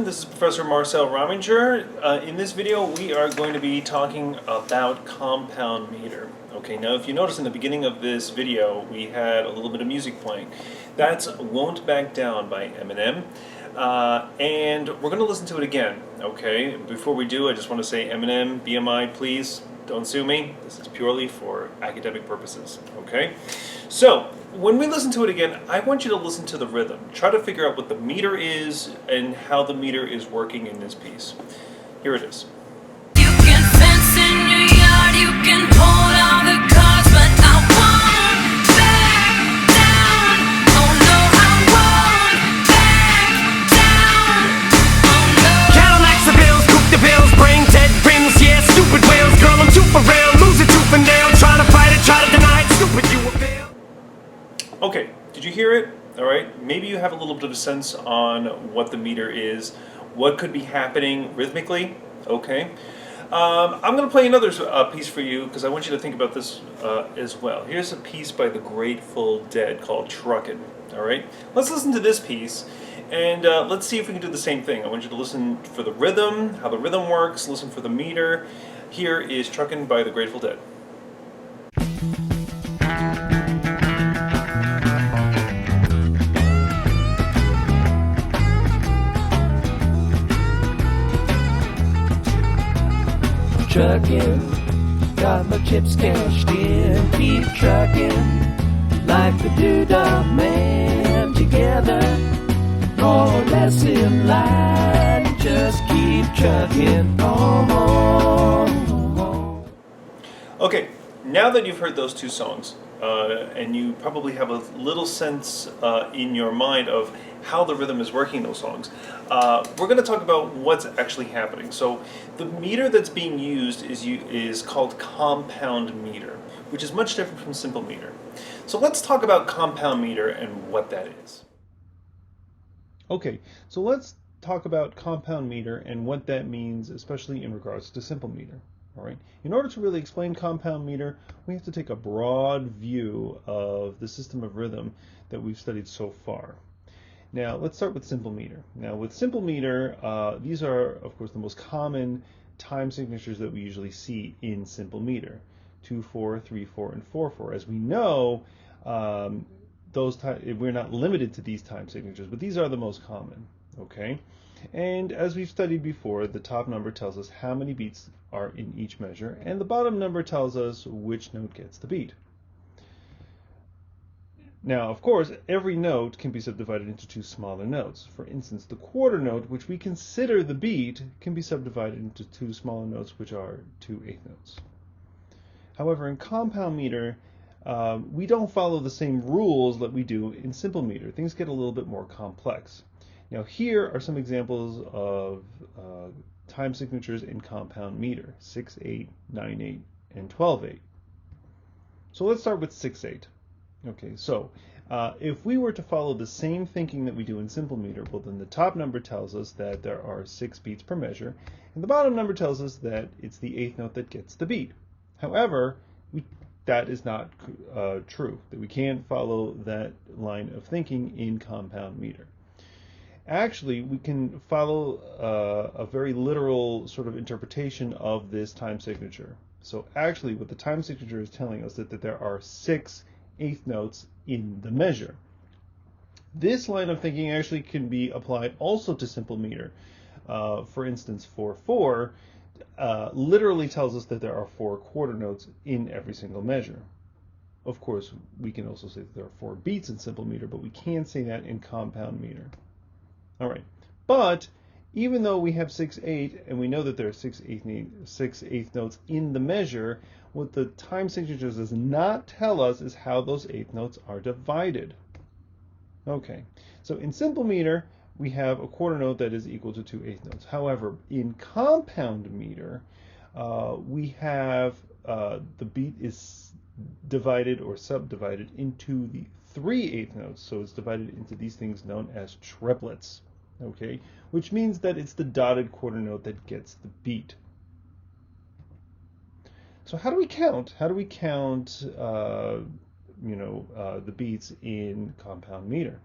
this is Professor Marcel Rominger. In this video we are going to be talking about compound meter. Okay, now if you notice in the beginning of this video we had a little bit of music playing. That's Won't Back Down by Eminem. And we're going to listen to it again, okay? Before we do, I just want to say Eminem, BMI, please don't sue me. This is purely for academic purposes, okay? So, when we listen to it again, I want you to listen to the rhythm. Try to figure out what the meter is and how the meter is working in this piece. Here it is. You can fence in your yard, you can hold all the cards, but I won't back down. Oh no, I won't back down. Oh no. Cadillacs the bills, coupe the bills, brain dead rims, yeah, stupid whales. Girl, I'm too for real, lose it tooth and nail. Try to fight it, try to deny it, stupid you will fail. Okay, did you hear it? All right, maybe you have a little bit of a sense on what the meter is, what could be happening rhythmically, okay? I'm going to play another piece for you because I want you to think about this as well. Here's a piece by the Grateful Dead called Truckin, all right? Let's listen to this piece and let's see if we can do the same thing. I want you to listen for the rhythm, how the rhythm works, listen for the meter. Here is Truckin by the Grateful Dead. Truckin', got my chips cashed in. Keep truckin', like the Doodah Man. Together, more or less in line. Just keep truckin' on. Okay, now that you've heard those two songs, and you probably have a little sense in your mind of how the rhythm is working those songs, we're going to talk about what's actually happening. So the meter that's being used is called compound meter, which is much different from simple meter. So let's talk about compound meter and what that is. Okay, so let's talk about compound meter and what that means, especially in regards to simple meter. All right. In order to really explain compound meter, we have to take a broad view of the system of rhythm that we've studied so far. Now, let's start with simple meter. Now, with simple meter, these are, of course, the most common time signatures that we usually see in simple meter: 2/4, 3/4, and 4/4. As we know, we're not limited to these time signatures, but these are the most common. Okay. And as we've studied before, the top number tells us how many beats are in each measure, and the bottom number tells us which note gets the beat. Now, of course, every note can be subdivided into two smaller notes. For instance, the quarter note, which we consider the beat, can be subdivided into two smaller notes, which are 2/8 notes. However, in compound meter, we don't follow the same rules that we do in simple meter. Things get a little bit more complex. Now, here are some examples of time signatures in compound meter: 6/8, 9/8, and 12/8. So let's start with 6/8. Okay, so if we were to follow the same thinking that we do in simple meter, well, then the top number tells us that there are 6 beats per measure, and the bottom number tells us that it's the 8th note that gets the beat. However, that is not true, that we can't follow that line of thinking in compound meter. Actually, we can follow a very literal sort of interpretation of this time signature. So actually, what the time signature is telling us is that there are 6 eighth notes in the measure. This line of thinking actually can be applied also to simple meter. For instance, 4/4 literally tells us that there are 4 quarter notes in every single measure. Of course, we can also say that there are 4 beats in simple meter, but we can't say that in compound meter. All right, but even though we have 6/8 and we know that there are 6/8 notes in the measure, what the time signature does not tell us is how those 8th notes are divided. Okay, so in simple meter, we have a quarter note that is equal to 2 8th notes. However, in compound meter, we have the beat is divided or subdivided into the 3 8th notes, so it's divided into these things known as triplets. Okay, which means that it's the dotted quarter note that gets the beat. So how do we count? How do we count, the beats in compound meter?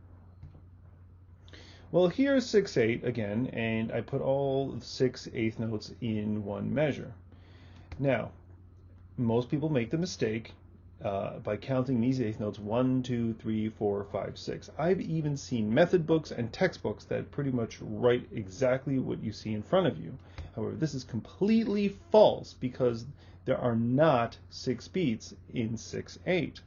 Well, here's 6/8 again, and I put all 6/8 notes in one measure. Now, most people make the mistake by counting these eighth notes 1, 2, 3, 4, 5, 6. I've even seen method books and textbooks that pretty much write exactly what you see in front of you. However, this is completely false because there are not 6 beats in 6/8.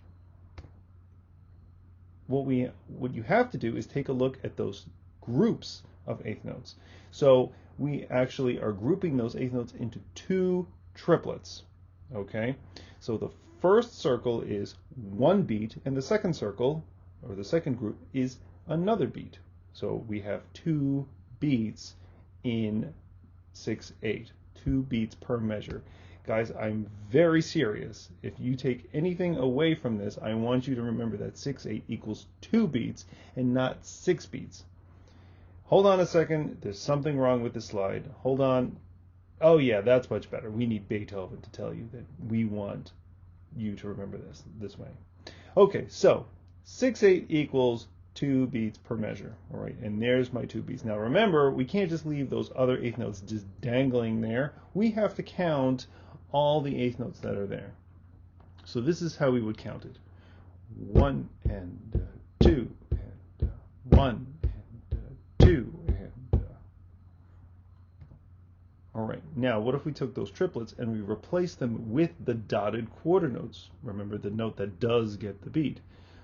What you have to do is take a look at those groups of eighth notes. So we actually are grouping those eighth notes into 2 triplets. Okay, so the first circle is 1 beat, and the second circle, or the second group, is another beat. So we have 2 beats in 6/8, 2 beats per measure. Guys, I'm very serious. If you take anything away from this, I want you to remember that 6/8 equals 2 beats and not 6 beats. Hold on a second. There's something wrong with the slide. Hold on. Oh yeah, that's much better. We need Beethoven to tell you that we want you to remember this way. Okay, so 6/8 equals 2 beats per measure. All right, and there's my 2 beats. Now remember, we can't just leave those other eighth notes just dangling there. We have to count all the eighth notes that are there. So this is how we would count it. 1 and 2 and 1 and 2 and all right, now what if we took those triplets and we replaced them with the dotted quarter notes? Remember, the note that does get the beat.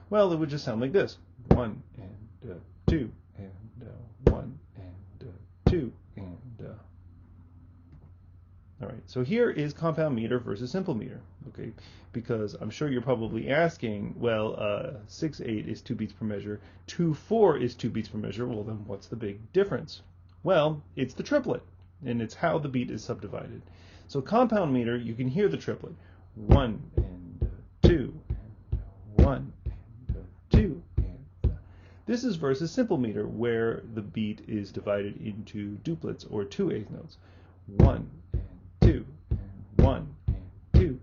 Well, it would just sound like this. 1 and 2 and 1 and 2 and all right, so here is compound meter versus simple meter, okay? Because I'm sure you're probably asking, well, 6/8 is 2 beats per measure, 2/4 is 2 beats per measure. Well, then what's the big difference? Well, it's the triplet, and it's how the beat is subdivided. So compound meter, you can hear the triplet. 1 and 2 and 1 and 2 and this is versus simple meter, where the beat is divided into duplets, or 2/8 notes. 1 and 2 and 1 and 2.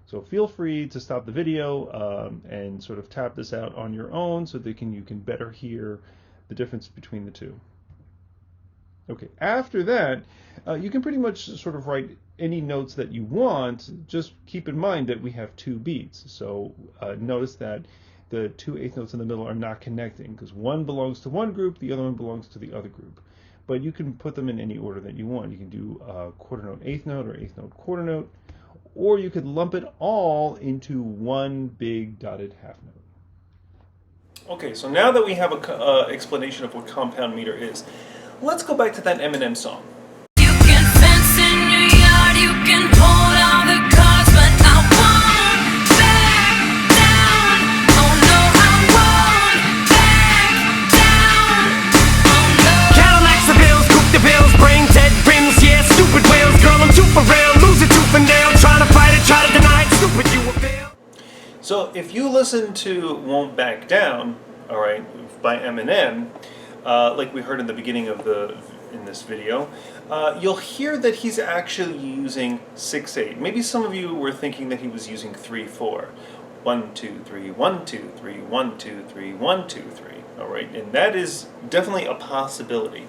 So feel free to stop the video and sort of tap this out on your own so that you can better hear the difference between the two. Okay, after that, you can pretty much sort of write any notes that you want. Just keep in mind that we have 2 beats. So notice that the 2 eighth notes in the middle are not connecting, because one belongs to one group, the other one belongs to the other group. But you can put them in any order that you want. You can do quarter note eighth note, or eighth note quarter note, or you could lump it all into one big dotted half note. Okay, so now that we have an explanation of what compound meter is, let's go back to that Eminem song. You can fence in your yard, you can hold all the cards, but I won't back down. Oh no, I won't back down. Oh no. Cadillacs, the bills, coupe the bills, brain dead rims, yeah, stupid whales. Girl, I'm too for real, lose it tooth and nail. Try to fight it, try to deny it, stupid, you will fail. So if you listen to Won't Back Down, all right, by Eminem, like we heard in the beginning of in this video, you'll hear that he's actually using 6/8. Maybe some of you were thinking that he was using 3/4. 1 2 3 1 2 3 1 2 3 1 2 3. All right, and that is definitely a possibility.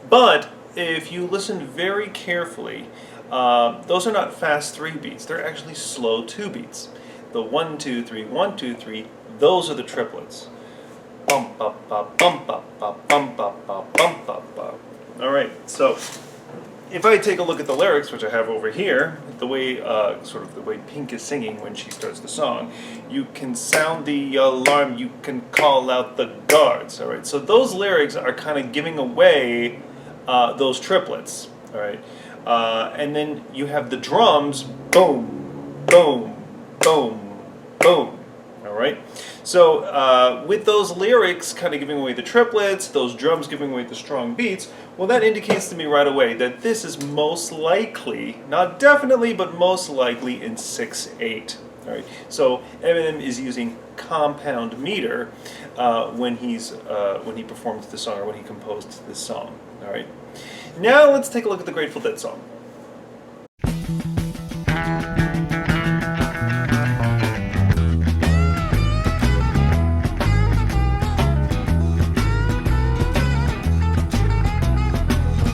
But if you listen very carefully, those are not fast 3 beats. They're actually slow 2 beats. The 1 2 3 1 2 3. Those are the triplets. Bump up bump bump up bump up bump up. All right, so if I take a look at the lyrics, which I have over here, the way sort of the way Pink is singing when she starts the song, you can sound the alarm, you can call out the guards. All right, so those lyrics are kind of giving away those triplets. All right, and then you have the drums, boom, boom, boom, boom. All right, so with those lyrics kind of giving away the triplets, those drums giving away the strong beats, well, that indicates to me right away that this is most likely, not definitely, but most likely in 6/8. All right, so Eminem is using compound meter when he performed the song, or when he composed this song. All right, now let's take a look at the Grateful Dead song.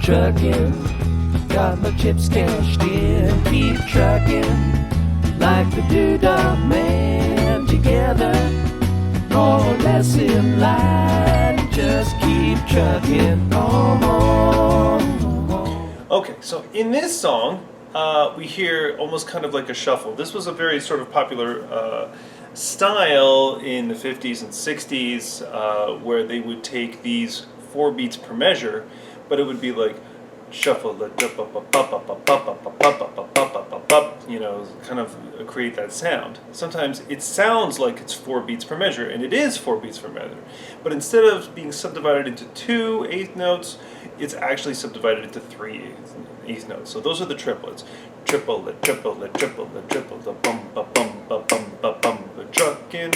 truckin'. Got my chips cashed in, keep truckin'. Like the Doodah Man, together, more or less in line. Just keep truckin' on. Okay, so in this song, we hear almost kind of like a shuffle. This was a very sort of popular style in the 50s and 60s where they would take these 4 beats per measure, but it would be like shuffle, you know, kind of create that sound. Sometimes it sounds like it's 4 beats per measure, and it is 4 beats per measure, but instead of being subdivided into 2 eighth notes, it's actually subdivided into 3 eighth notes. So those are the triplets. Triplet, triplet, triplet, triplet, bum ba bum ba bum ba bum ba truckin'.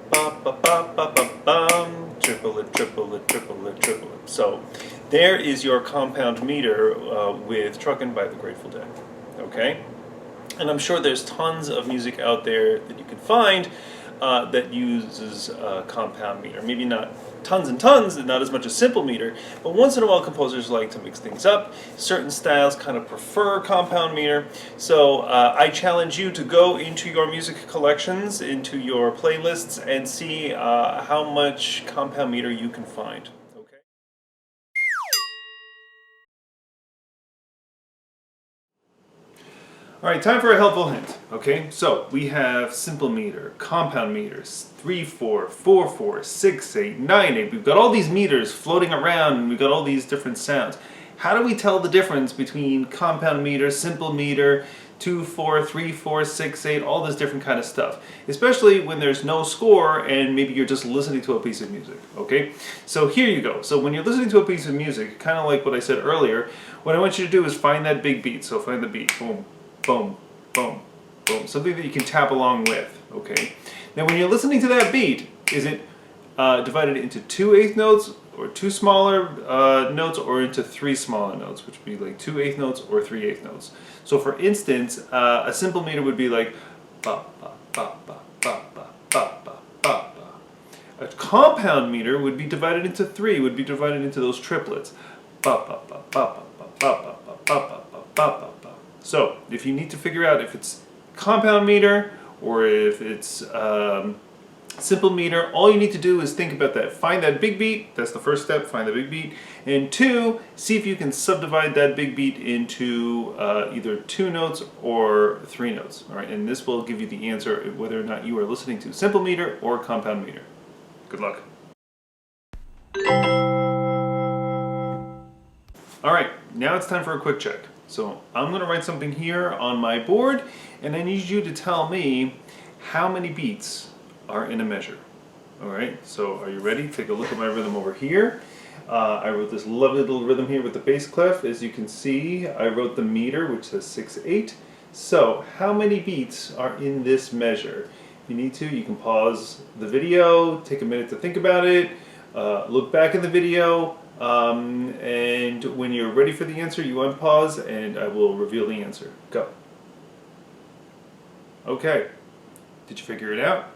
Ba ba ba ba ba bum. Triplet, triplet, triplet, triplet. So there is your compound meter with Truckin' by the Grateful Dead. Okay? And I'm sure there's tons of music out there that you can find that uses compound meter. Maybe not tons and tons, and not as much as simple meter, but once in a while composers like to mix things up. Certain styles kind of prefer compound meter. So I challenge you to go into your music collections, into your playlists, and see how much compound meter you can find. Okay? All right, time for a helpful hint. Okay, so we have simple meter, compound meters, 3/4, 4/4, 6/8, 9/8. We've got all these meters floating around, and we've got all these different sounds. How do we tell the difference between compound meter, simple meter, 2/4, 3/4, 6/8, all this different kind of stuff? Especially when there's no score and maybe you're just listening to a piece of music. Okay, so here you go. So when you're listening to a piece of music, kind of like what I said earlier, what I want you to do is find that big beat. So find the beat. Boom. Boom, boom, boom. Something that you can tap along with, okay? Now when you're listening to that beat, is it divided into 2 eighth notes, or 2 smaller notes, or into 3 smaller notes, which would be like 2 eighth notes or 3 eighth notes? So for instance, a simple meter would be like ba, ba, ba, ba, ba, ba, ba, ba, ba, ba. A compound meter would be divided into 3, would be divided into those triplets. Ba, ba, ba, ba, ba, ba, ba, ba, ba, ba, ba, ba, ba. So, if you need to figure out if it's compound meter or if it's simple meter, all you need to do is think about that. Find that big beat, that's the first step, find the big beat. And 2, see if you can subdivide that big beat into either 2 notes or 3 notes. All right, and this will give you the answer whether or not you are listening to simple meter or compound meter. Good luck. All right, now it's time for a quick check. So I'm going to write something here on my board, and I need you to tell me how many beats are in a measure. All right, so are you ready? Take a look at my rhythm over here. I wrote this lovely little rhythm here with the bass clef. As you can see, I wrote the meter, which says 6/8. So how many beats are in this measure? If you need to, you can pause the video, take a minute to think about it, look back in the video, and when you're ready for the answer, you unpause and I will reveal the answer. Go. Okay. Did you figure it out?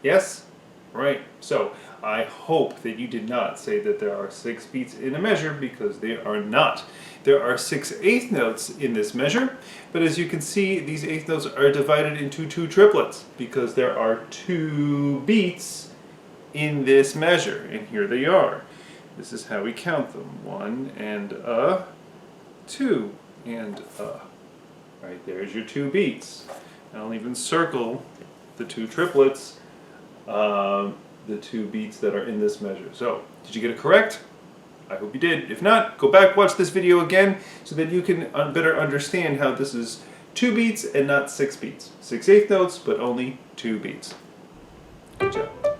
Yes? Right. So, I hope that you did not say that there are 6 beats in a measure, because there are not. There are 6 eighth notes in this measure, but as you can see, these eighth notes are divided into 2 triplets because there are 2 beats in this measure, and here they are. This is how we count them. 1 and a, 2 and a. Right, there's your 2 beats. I'll even circle the 2 triplets, the 2 beats that are in this measure. So, did you get it correct? I hope you did. If not, go back, watch this video again so that you can better understand how this is 2 beats and not 6 beats. 6 eighth notes, but only 2 beats. Good job.